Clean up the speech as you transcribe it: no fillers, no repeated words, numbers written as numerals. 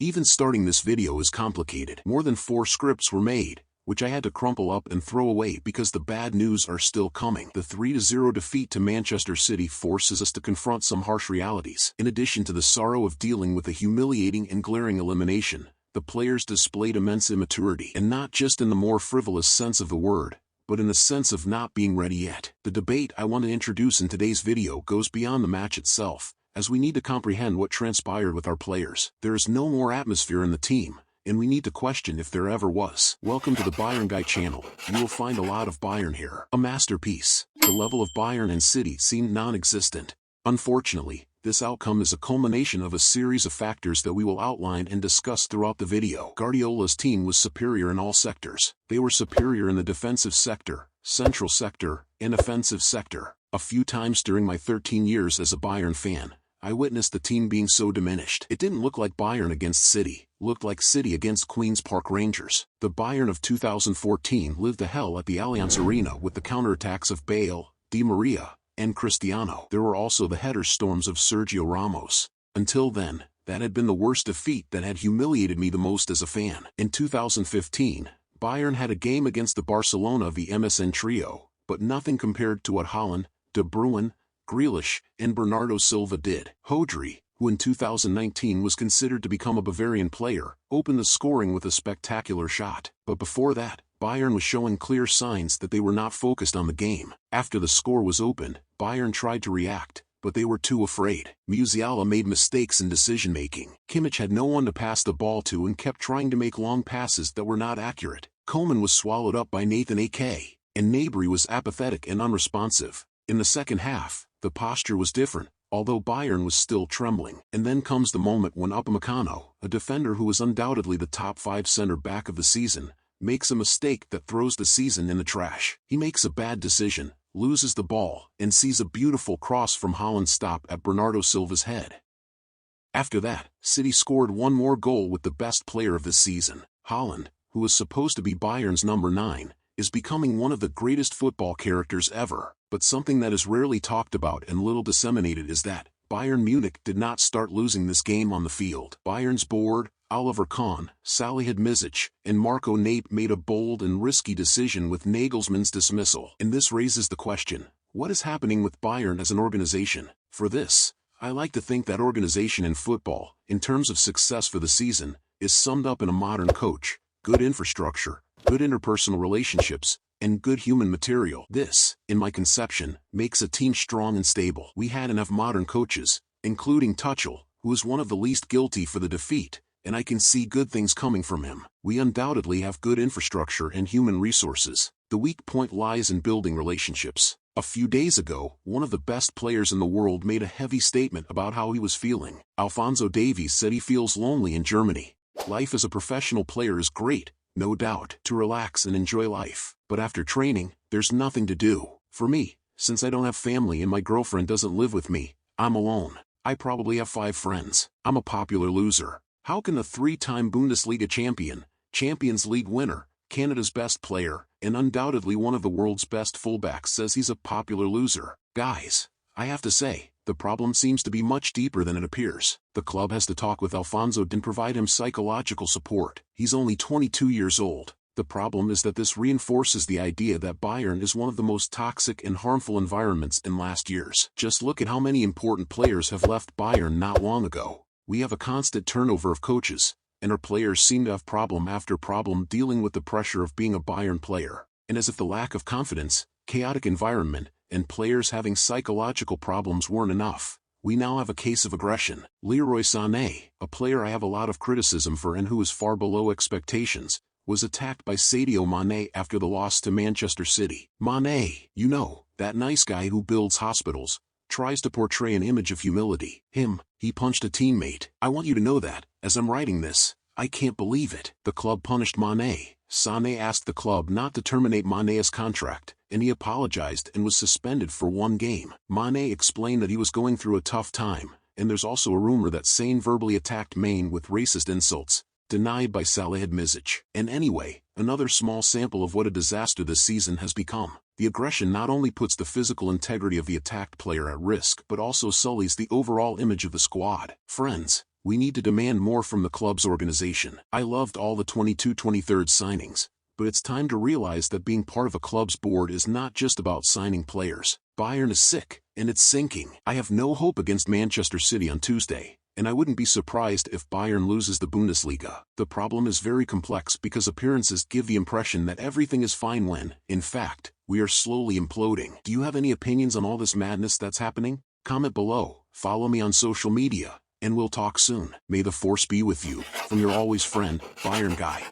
Even starting this video is complicated. More than 4 scripts were made, which I had to crumple up and throw away because the bad news are still coming. The 3-0 defeat to Manchester City forces us to confront some harsh realities. In addition to the sorrow of dealing with a humiliating and glaring elimination, the players displayed immense immaturity, and not just in the more frivolous sense of the word, but in the sense of not being ready yet. The debate I want to introduce in today's video goes beyond the match itself, as we need to comprehend what transpired with our players. There is no more atmosphere in the team, and we need to question if there ever was. Welcome to the Bayern Guy channel. You will find a lot of Bayern here. A masterpiece. The level of Bayern and City seemed non-existent. Unfortunately, this outcome is a culmination of a series of factors that we will outline and discuss throughout the video. Guardiola's team was superior in all sectors. They were superior in the defensive sector, central sector, and offensive sector. A few times during my 13 years as a Bayern fan, I witnessed the team being so diminished. It didn't look like Bayern against City, looked like City against Queen's Park Rangers. The Bayern of 2014 lived the hell at the Allianz Arena with the counterattacks of Bale, Di Maria, and Cristiano. There were also the header storms of Sergio Ramos. Until then, that had been the worst defeat that had humiliated me the most as a fan. In 2015, Bayern had a game against the Barcelona of the MSN trio, but nothing compared to what Haaland, De Bruyne, Grealish, and Bernardo Silva did. Hodri, who in 2019 was considered to become a Bavarian player, opened the scoring with a spectacular shot. But before that, Bayern was showing clear signs that they were not focused on the game. After the score was opened, Bayern tried to react, but they were too afraid. Musiala made mistakes in decision-making. Kimmich had no one to pass the ball to and kept trying to make long passes that were not accurate. Coman was swallowed up by Nathan Ake, and Gnabry was apathetic and unresponsive. In the second half, the posture was different, although Bayern was still trembling. And then comes the moment when Upamecano, a defender who was undoubtedly the top 5 center-back of the season, makes a mistake that throws the season in the trash. He makes a bad decision, loses the ball, and sees a beautiful cross from Haaland stop at Bernardo Silva's head. After that, City scored one more goal with the best player of the season. Haaland, who was supposed to be Bayern's number 9, is becoming one of the greatest football characters ever. But something that is rarely talked about and little disseminated is that Bayern Munich did not start losing this game on the field. Bayern's board, Oliver Kahn, Salihamidzic, and Marco Nape made a bold and risky decision with Nagelsmann's dismissal. And this raises the question, what is happening with Bayern as an organization? For this, I like to think that organization in football, in terms of success for the season, is summed up in a modern coach, good infrastructure, good interpersonal relationships, and good human material. This, in my conception, makes a team strong and stable. We had enough modern coaches, including Tuchel, who is one of the least guilty for the defeat, and I can see good things coming from him. We undoubtedly have good infrastructure and human resources. The weak point lies in building relationships. A few days ago, one of the best players in the world made a heavy statement about how he was feeling. Alphonso Davies said he feels lonely in Germany. Life as a professional player is great, no doubt, to relax and enjoy life. But after training, there's nothing to do. For me, since I don't have family and my girlfriend doesn't live with me, I'm alone. I probably have 5 friends. I'm a popular loser. How can the 3-time Bundesliga champion, Champions League winner, Canada's best player, and undoubtedly one of the world's best fullbacks says he's a popular loser? Guys, I have to say, the problem seems to be much deeper than it appears. The club has to talk with Alphonso and provide him psychological support. He's only 22 years old. The problem is that this reinforces the idea that Bayern is one of the most toxic and harmful environments in last years. Just look at how many important players have left Bayern not long ago. We have a constant turnover of coaches, and our players seem to have problem after problem dealing with the pressure of being a Bayern player. And as if the lack of confidence, chaotic environment, and players having psychological problems weren't enough, we now have a case of aggression. Leroy Sané, a player I have a lot of criticism for and who is far below expectations, was attacked by Sadio Mané after the loss to Manchester City. Mané, you know, that nice guy who builds hospitals, tries to portray an image of humility. He punched a teammate. I want you to know that, as I'm writing this, I can't believe it. The club punished Mané. Sané asked the club not to terminate Mané's contract, and he apologized and was suspended for 1 game. Mané explained that he was going through a tough time, and there's also a rumor that Sane verbally attacked Maine with racist insults, denied by Salihamidzic. And anyway, another small sample of what a disaster this season has become. The aggression not only puts the physical integrity of the attacked player at risk but also sullies the overall image of the squad. Friends, We need to demand more from the club's organization. I loved all the 22-23 signings, but it's time to realize that being part of a club's board is not just about signing players. Bayern is sick, and it's sinking. I have no hope against Manchester City on Tuesday, and I wouldn't be surprised if Bayern loses the Bundesliga. The problem is very complex because appearances give the impression that everything is fine when, in fact, we are slowly imploding. Do you have any opinions on all this madness that's happening? Comment below, follow me on social media, and we'll talk soon. May the force be with you. From your always friend, Bayern Guy.